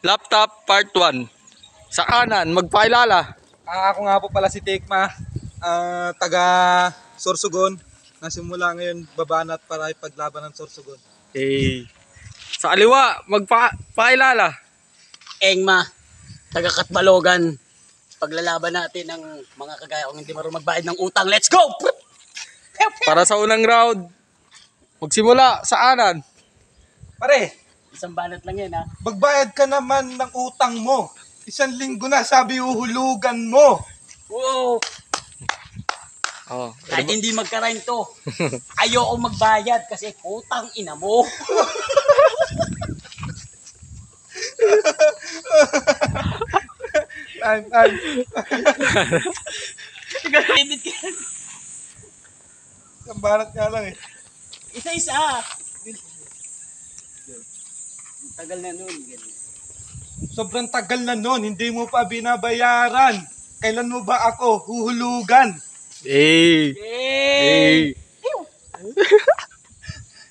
Laptop Part 1. Sa kanan, magpakilala. Ako nga po pala si Tekma, taga Sorsogon. Nasimula ngayon babanat para ipaglaban ng Sorsogon. Okay. Sa kaliwa, magpakilala. Engma, taga Katbalogan. Paglalaban natin ng mga kagaya kung hindi marunong magbayad ng utang. Let's go! Para sa unang round, magsimula sa kanan. Pare, Isang banat lang yan, ha? magbayad ka naman ng utang mo. 1 linggo na, sabi uhulugan mo. Oo! Oh, Kahit hindi magka-rhyme to, ayoko magbayad kasi utang ina mo. Time. Edit ka. Ang banat nga lang eh. Isa-isa. Tagal na nun. Ganun. Sobrang tagal na nun, hindi mo pa binabayaran. Kailan mo ba ako huhulugan? Hey! Yay! Hey!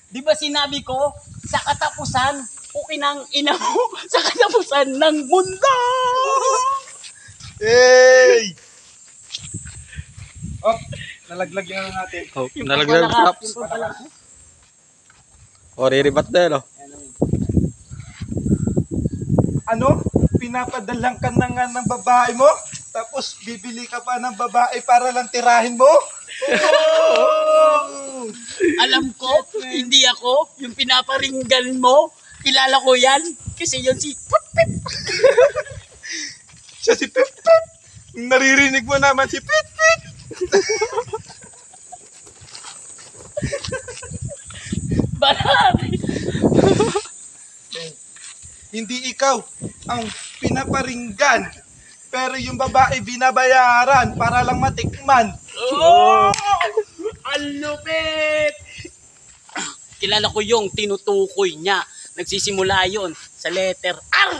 Di ba sinabi ko, sa katapusan, ukinang ina mo, sa katapusan ng mundo! Hey! Oh, nalaglag yung ano natin. Oh, Yung nalaglag pampalakap, traps. yung pampalakap. O, riribat na, no? Ano? Pinapadalang ka na nga ng babae mo? Tapos bibili ka pa ng babae para lang tirahin mo? Oh! Alam ko, hindi ako, yung pinaparinggan mo, kilala ko yan, kasi yun si Put-Pip. Siya si Pip Pip. Naririnig mo naman si Pip Pip. Balat! Hindi ikaw ang pinaparinggan. Pero yung babae binabayaran para lang matikman. Oh! Ang lupit! Kilala ko yung tinutukoy niya. Nagsisimula yon sa letter R.